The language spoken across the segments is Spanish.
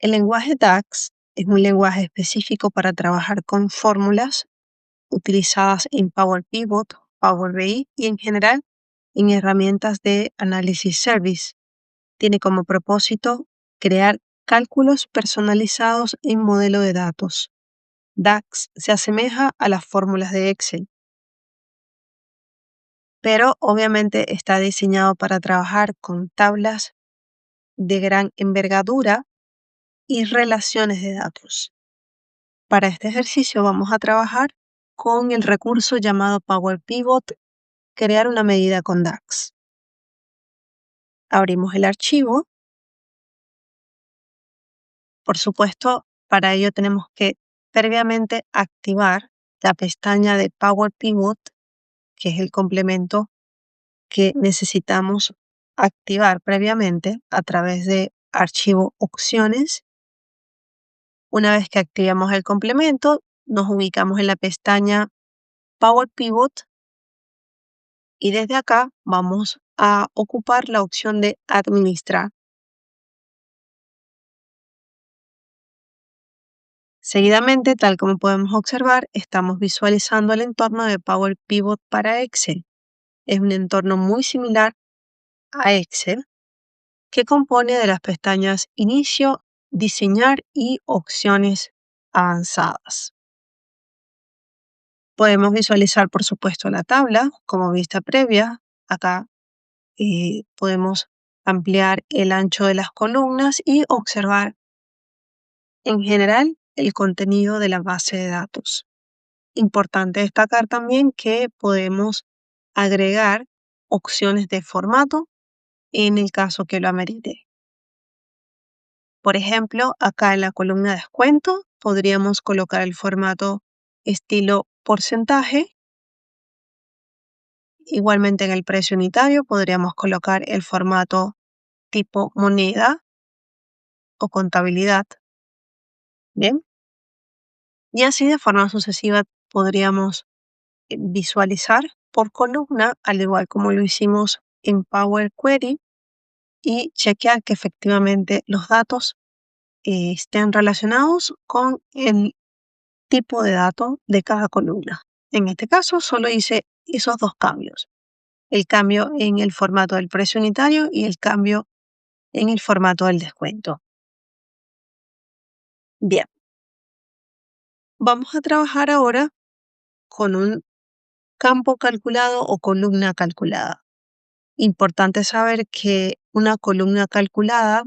El lenguaje DAX es un lenguaje específico para trabajar con fórmulas utilizadas en Power Pivot, Power BI y en general en herramientas de análisis service. Tiene como propósito crear cálculos personalizados en modelo de datos. DAX se asemeja a las fórmulas de Excel, pero obviamente está diseñado para trabajar con tablas de gran envergadura y relaciones de datos. Para este ejercicio vamos a trabajar con el recurso llamado Power Pivot, crear una medida con DAX. Abrimos el archivo. Por supuesto, para ello tenemos que previamente activar la pestaña de Power Pivot, que es el complemento que necesitamos activar previamente a través de archivo opciones. Una vez que activamos el complemento, nos ubicamos en la pestaña Power Pivot y desde acá vamos a ocupar la opción de administrar. Seguidamente, tal como podemos observar, estamos visualizando el entorno de Power Pivot para Excel. Es un entorno muy similar a Excel que compone de las pestañas Inicio, Diseñar y Opciones avanzadas. Podemos visualizar, por supuesto, la tabla como vista previa. Acá podemos ampliar el ancho de las columnas y observar en general el contenido de la base de datos. Importante destacar también que podemos agregar opciones de formato en el caso que lo amerite. Por ejemplo, acá en la columna descuento podríamos colocar el formato estilo porcentaje. Igualmente en el precio unitario podríamos colocar el formato tipo moneda o contabilidad. Bien. Y así de forma sucesiva podríamos visualizar por columna, al igual como lo hicimos en Power Query, y chequear que efectivamente los datos estén relacionados con el tipo de dato de cada columna. En este caso solo hice esos dos cambios, el cambio en el formato del precio unitario y el cambio en el formato del descuento. Bien, vamos a trabajar ahora con un campo calculado o columna calculada. Importante saber que una columna calculada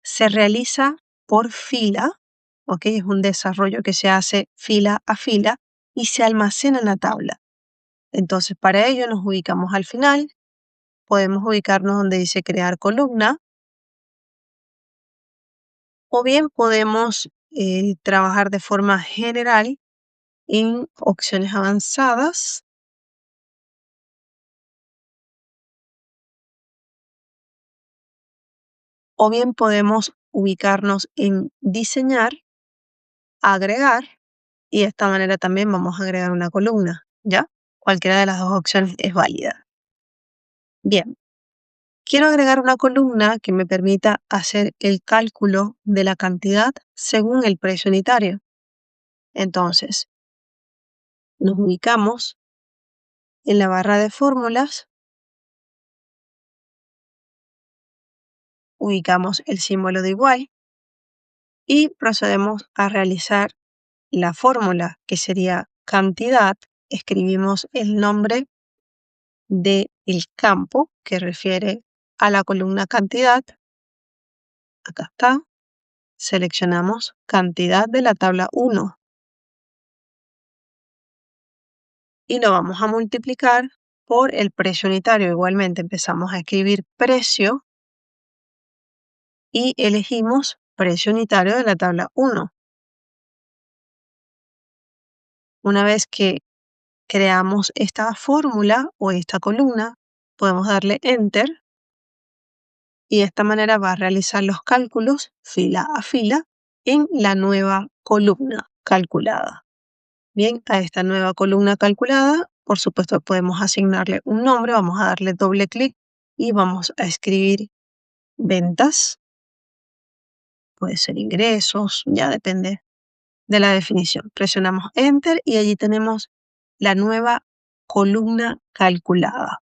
se realiza por fila, ¿ok? Es un desarrollo que se hace fila a fila y se almacena en la tabla. Entonces, para ello nos ubicamos al final. Podemos ubicarnos donde dice crear columna. O bien podemos trabajar de forma general en opciones avanzadas. O bien podemos ubicarnos en diseñar, agregar, y de esta manera también vamos a agregar una columna, ¿ya? Cualquiera de las dos opciones es válida. Bien, quiero agregar una columna que me permita hacer el cálculo de la cantidad según el precio unitario. Entonces, nos ubicamos en la barra de fórmulas, ubicamos el símbolo de igual y procedemos a realizar la fórmula, que sería cantidad. Escribimos el nombre del campo que refiere a la columna cantidad. Acá está. Seleccionamos cantidad de la tabla 1 y lo vamos a multiplicar por el precio unitario. Igualmente empezamos a escribir precio y elegimos precio unitario de la tabla 1. Una vez que creamos esta fórmula o esta columna, podemos darle Enter y de esta manera va a realizar los cálculos fila a fila en la nueva columna calculada. Bien, a esta nueva columna calculada, por supuesto, podemos asignarle un nombre. Vamos a darle doble clic y vamos a escribir ventas. puede ser ingresos, ya depende de la definición. Presionamos Enter y allí tenemos la nueva columna calculada.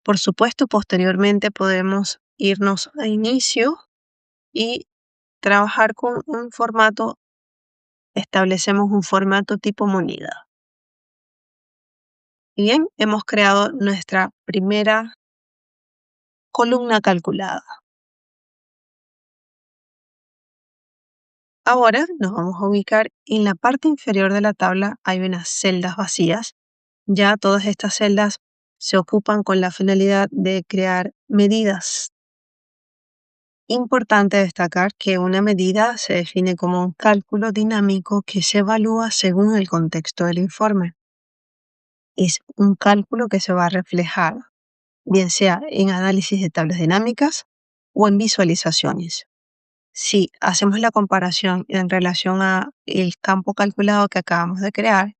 Por supuesto, posteriormente podemos irnos a inicio y trabajar con un formato, establecemos un formato tipo moneda. Bien, hemos creado nuestra primera columna calculada. Ahora nos vamos a ubicar en la parte inferior de la tabla. Hay unas celdas vacías. Ya todas estas celdas se ocupan con la finalidad de crear medidas. Importante destacar que una medida se define como un cálculo dinámico que se evalúa según el contexto del informe. Es un cálculo que se va a reflejar, bien sea en análisis de tablas dinámicas o en visualizaciones. Si hacemos la comparación en relación a el campo calculado que acabamos de crear,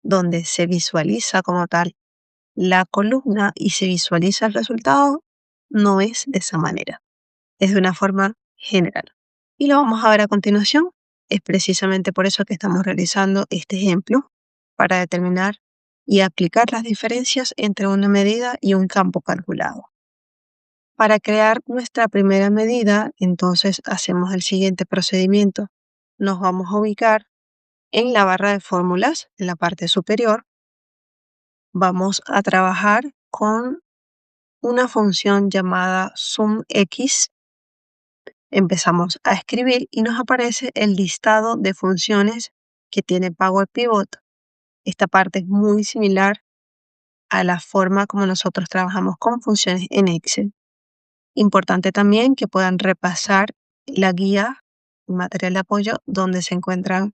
donde se visualiza como tal la columna y se visualiza el resultado, no es de esa manera. Es de una forma general. Y lo vamos a ver a continuación. Es precisamente por eso que estamos realizando este ejemplo, para determinar y aplicar las diferencias entre una medida y un campo calculado. Para crear nuestra primera medida, entonces hacemos el siguiente procedimiento. Nos vamos a ubicar en la barra de fórmulas, en la parte superior. Vamos a trabajar con una función llamada SumX. Empezamos a escribir y nos aparece el listado de funciones que tiene Power Pivot. Esta parte es muy similar a la forma como nosotros trabajamos con funciones en Excel. Importante también que puedan repasar la guía, el material de apoyo, donde se encuentran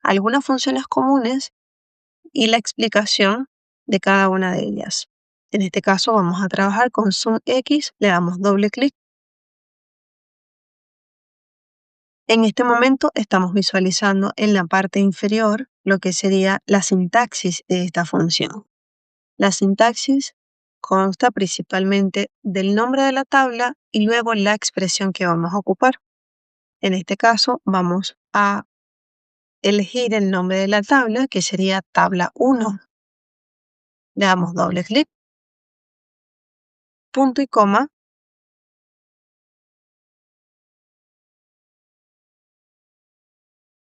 algunas funciones comunes y la explicación de cada una de ellas. En este caso vamos a trabajar con SumX, le damos doble clic. En este momento estamos visualizando en la parte inferior lo que sería la sintaxis de esta función. La sintaxis consta principalmente del nombre de la tabla y luego la expresión que vamos a ocupar. En este caso vamos a elegir el nombre de la tabla, que sería tabla 1. Le damos doble clic, punto y coma.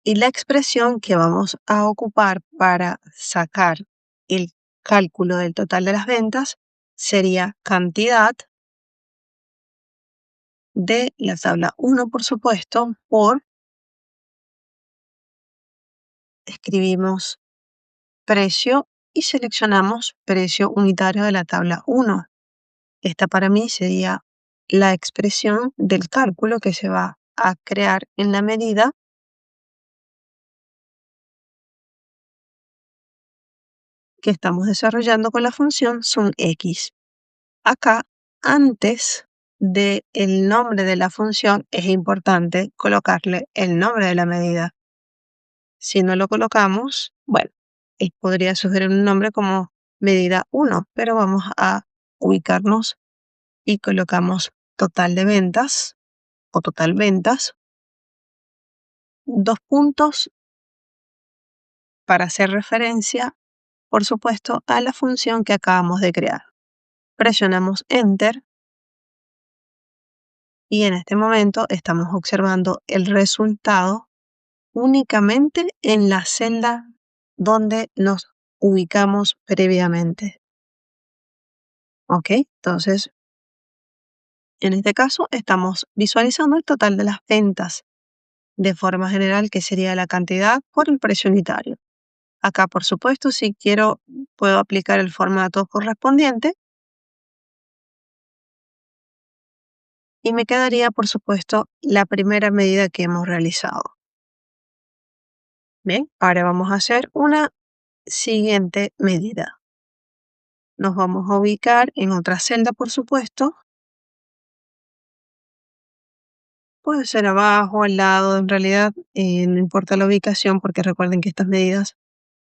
Y la expresión que vamos a ocupar para sacar el cálculo del total de las ventas sería cantidad de la tabla 1, por supuesto, por, escribimos precio y seleccionamos precio unitario de la tabla 1. Esta para mí sería la expresión del cálculo que se va a crear en la medida que estamos desarrollando con la función SumX. Acá, antes del nombre de la función, es importante colocarle el nombre de la medida. Si no lo colocamos, bueno, podría sugerir un nombre como medida 1, pero vamos a ubicarnos y colocamos total de ventas o total ventas, 2 puntos, para hacer referencia, por supuesto, a la función que acabamos de crear. Presionamos Enter y en este momento estamos observando el resultado únicamente en la celda donde nos ubicamos previamente. ¿Ok? Entonces, en este caso estamos visualizando el total de las ventas de forma general, que sería la cantidad por el precio unitario. Acá, por supuesto, si quiero, puedo aplicar el formato correspondiente y me quedaría, por supuesto, la primera medida que hemos realizado. Bien, ahora vamos a hacer una siguiente medida. Nos vamos a ubicar en otra celda, por supuesto. Puede ser abajo, al lado, en realidad no importa la ubicación, porque recuerden que estas medidas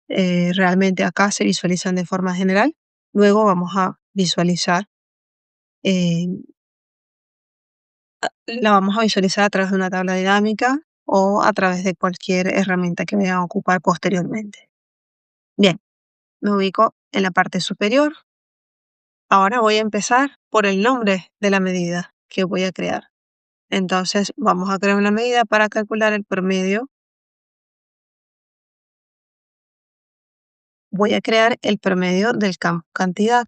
realmente acá se visualizan de forma general. Luego vamos a visualizar la vamos a visualizar a través de una tabla dinámica o a través de cualquier herramienta que vayan a ocupar posteriormente. Bien, me ubico en la parte superior. Ahora voy a empezar por el nombre de la medida que voy a crear. Entonces vamos a crear una medida para calcular el promedio. Voy a crear el promedio del campo cantidad.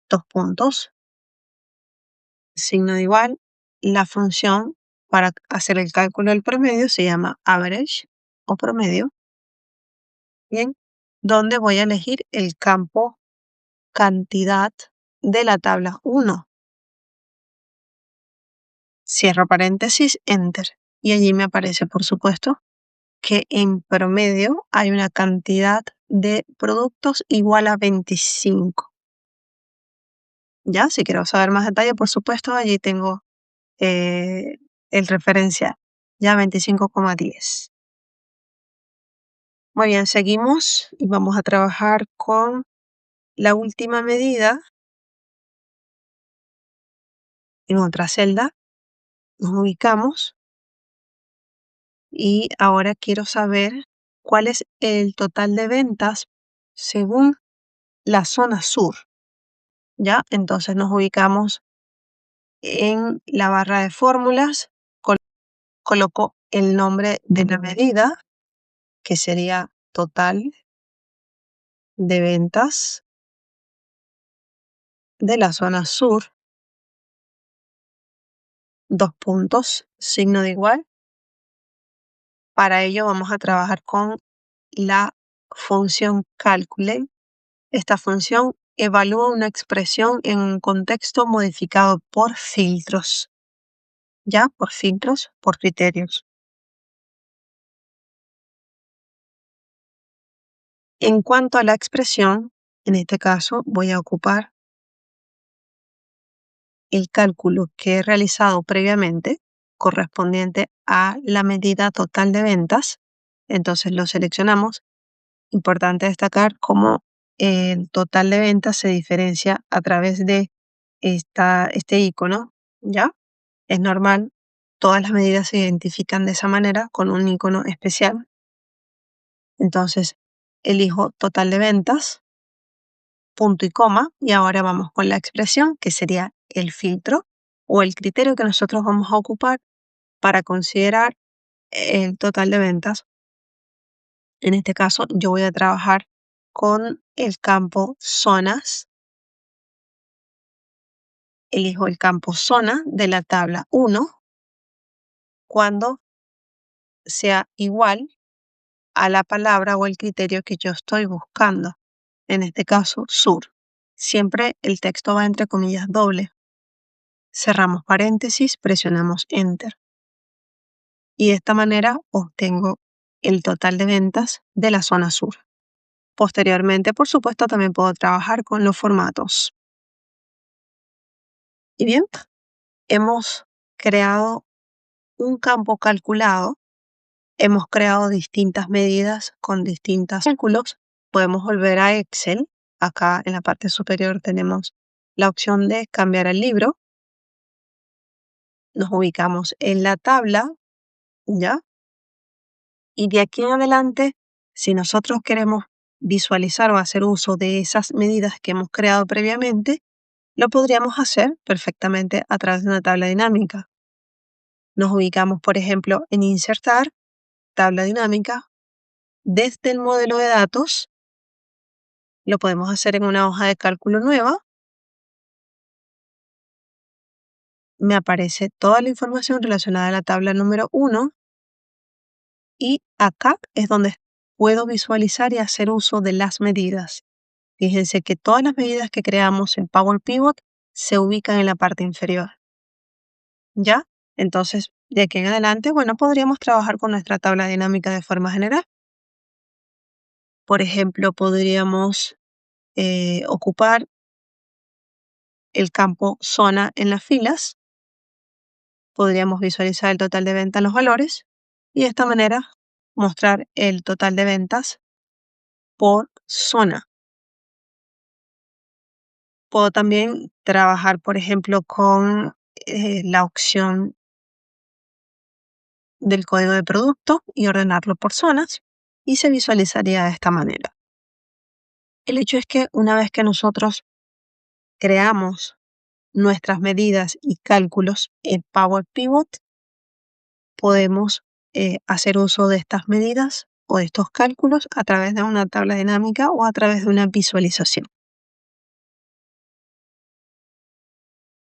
Dos puntos, signo de igual. La función para hacer el cálculo del promedio se llama average o promedio. Bien, donde voy a elegir el campo cantidad de la tabla 1. Cierro paréntesis, enter. Y allí me aparece, por supuesto, que en promedio hay una cantidad de productos igual a 25. Ya, si quiero saber más detalle, por supuesto, allí tengo el referencial, ya 25,10. Muy bien, seguimos y vamos a trabajar con la última medida en otra celda. Nos ubicamos y ahora quiero saber cuál es el total de ventas según la zona sur. ¿Ya? Entonces nos ubicamos en la barra de fórmulas, coloco el nombre de la medida, que sería total de ventas de la zona sur, dos puntos, signo de igual. Para ello vamos a trabajar con la función calculate. Esta función evalúa una expresión en un contexto modificado por filtros. ¿Ya? Por filtros, por criterios. En cuanto a la expresión, en este caso voy a ocupar el cálculo que he realizado previamente correspondiente a la medida total de ventas. Entonces lo seleccionamos. Importante destacar cómo el total de ventas se diferencia a través de este icono, ¿ya? Es normal, todas las medidas se identifican de esa manera con un icono especial. Entonces, elijo total de ventas, punto y coma, y ahora vamos con la expresión que sería el filtro o el criterio que nosotros vamos a ocupar para considerar el total de ventas. En este caso, yo voy a trabajar con el campo zonas. Elijo el campo zona de la tabla 1 cuando sea igual a la palabra o el criterio que yo estoy buscando. En este caso, sur. Siempre el texto va entre comillas doble. Cerramos paréntesis, presionamos enter. Y de esta manera obtengo el total de ventas de la zona sur. Posteriormente, por supuesto, también puedo trabajar con los formatos. Y bien, hemos creado un campo calculado, hemos creado distintas medidas con distintos cálculos. Podemos volver a Excel. Acá en la parte superior tenemos la opción de cambiar el libro. Nos ubicamos en la tabla, ¿ya? Y de aquí en adelante, si nosotros queremos visualizar o hacer uso de esas medidas que hemos creado previamente, lo podríamos hacer perfectamente a través de una tabla dinámica. Nos ubicamos, por ejemplo, en insertar, tabla dinámica. Desde el modelo de datos, lo podemos hacer en una hoja de cálculo nueva. Me aparece toda la información relacionada a la tabla número 1 y acá es donde puedo visualizar y hacer uso de las medidas. Fíjense que todas las medidas que creamos en Power Pivot se ubican en la parte inferior. ¿Ya? Entonces, de aquí en adelante, bueno, podríamos trabajar con nuestra tabla dinámica de forma general. Por ejemplo, podríamos ocupar el campo zona en las filas. Podríamos visualizar el total de ventas en los valores y de esta manera mostrar el total de ventas por zona. Puedo también trabajar, por ejemplo, con la opción del código de producto y ordenarlo por zonas y se visualizaría de esta manera. El hecho es que una vez que nosotros creamos nuestras medidas y cálculos en Power Pivot, podemos hacer uso de estas medidas o de estos cálculos a través de una tabla dinámica o a través de una visualización.